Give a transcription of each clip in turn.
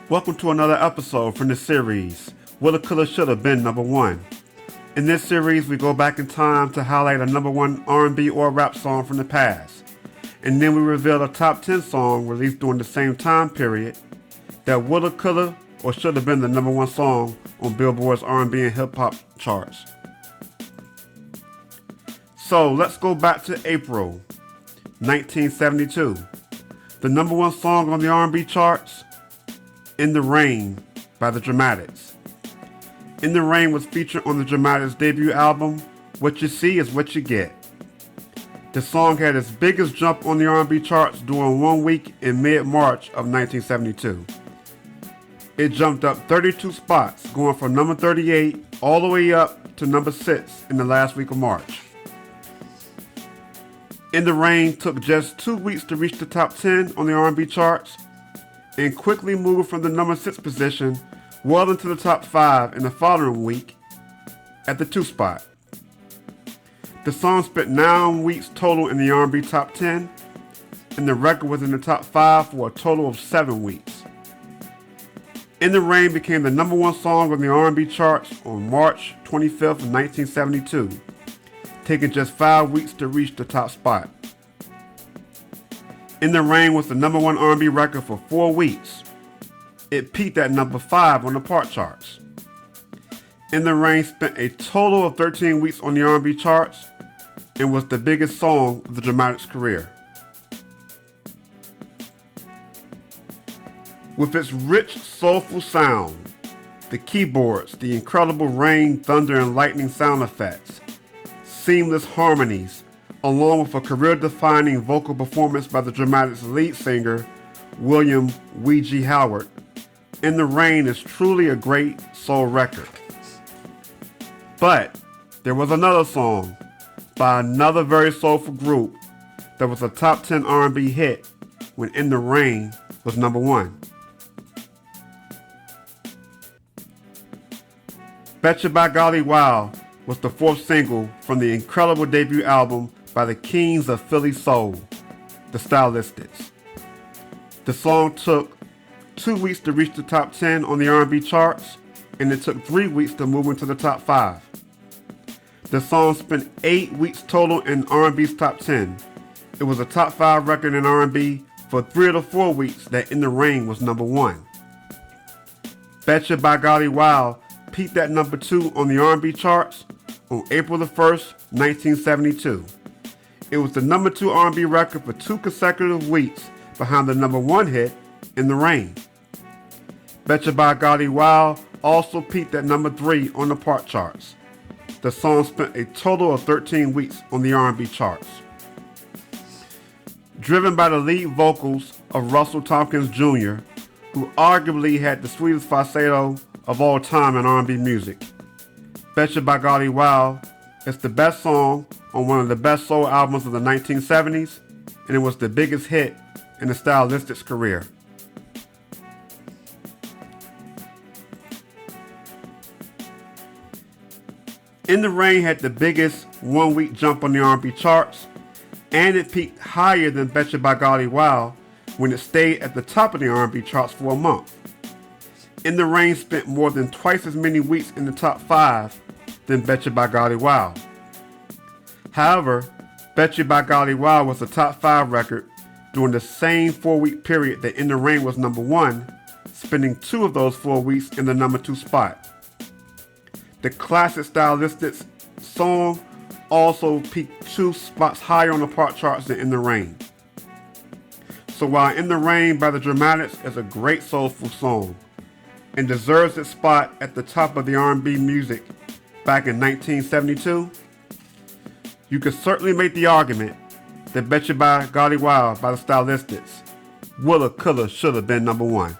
Welcome to another episode from the series, Woulda, Coulda, Shoulda Been Number 1. In this series, we go back in time to highlight a number 1 R&B or rap song from the past. And then we reveal a top 10 song released during the same time period that woulda, coulda, or should have been the number 1 song on Billboard's R&B and hip hop charts. So let's go back to April 1972. The number 1 song on the R&B charts, In the Rain by the Dramatics. In the Rain was featured on the Dramatics debut album, What You See Is What You Get. The song had its biggest jump on the R&B charts during 1 week in mid-March of 1972. It jumped up 32 spots, going from number 38 all the way up to number 6 in the last week of March. In the Rain took just 2 weeks to reach the top 10 on the R&B charts and quickly moved from the number 6 position well into the top 5 in the following week at the 2 spot. The song spent 9 weeks total in the R&B top 10, and the record was in the top 5 for a total of 7 weeks. In the Rain became the number 1 song on the R&B charts on March 25th of 1972, taking just 5 weeks to reach the top spot. In the Rain was the number 1 R&B record for 4 weeks. It peaked at number 5 on the pop charts. In the Rain spent a total of 13 weeks on the R&B charts and was the biggest song of the Dramatics' career. With its rich, soulful sound, the keyboards, the incredible rain, thunder, and lightning sound effects, seamless harmonies, along with a career-defining vocal performance by the Dramatics' lead singer, William Weegie Howard, In the Rain is truly a great soul record. But there was another song by another very soulful group that was a top 10 R&B hit when In the Rain was number 1. Betcha by Golly Wow was the 4th single from the incredible debut album by the Kings of Philly Soul, the Stylistics. The song took 2 weeks to reach the top 10 on the R&B charts, and it took 3 weeks to move into the top 5. The song spent 8 weeks total in R&B's top 10. It was a top 5 record in R&B for 3 of the 4 weeks that In the Rain was number 1. Betcha by Golly Wow peaked at number 2 on the R&B charts on April the 1st, 1972. It was the number 2 R&B record for 2 consecutive weeks behind the number 1 hit, In the Rain. Betcha by Golly Wow also peaked at number 3 on the pop charts. The song spent a total of 13 weeks on the R&B charts. Driven by the lead vocals of Russell Tompkins Jr., who arguably had the sweetest falsetto of all time in R&B music, Betcha by Golly Wow is the best song on one of the best soul albums of the 1970s, and it was the biggest hit in the Stylistics' career. In the Rain had the biggest 1-week jump on the R&B charts, and it peaked higher than Betcha by Golly Wow when it stayed at the top of the R&B charts for a month. In the Rain spent more than twice as many weeks in the top 5 than Betcha by Golly Wow. However, Betcha by Golly Wow was a top 5 record during the same 4-week period that In the Rain was number 1, spending 2 of those 4 weeks in the number 2 spot. The classic Stylistics song also peaked 2 spots higher on the pop charts than In the Rain. So while In the Rain by the Dramatics is a great soulful song and deserves its spot at the top of the R&B music back in 1972, you could certainly make the argument that Betcha by Golly Wow by the Stylistics woulda, coulda, shoulda been number 1.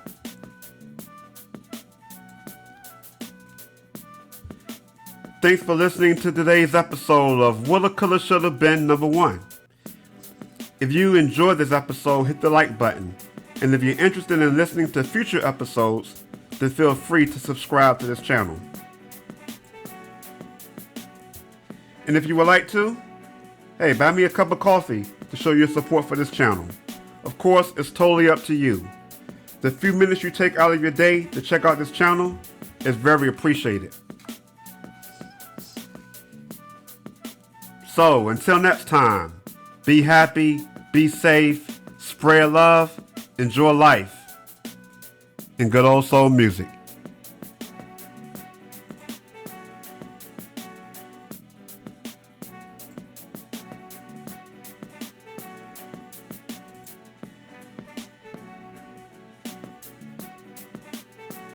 Thanks for listening to today's episode of Woulda, Coulda, Shoulda Been Number 1. If you enjoyed this episode, hit the like button. And if you're interested in listening to future episodes, then feel free to subscribe to this channel. And if you would like to, hey, buy me a cup of coffee to show your support for this channel. Of course, it's totally up to you. The few minutes you take out of your day to check out this channel is very appreciated. So until next time, be happy, be safe, spread love, enjoy life, and good old soul music.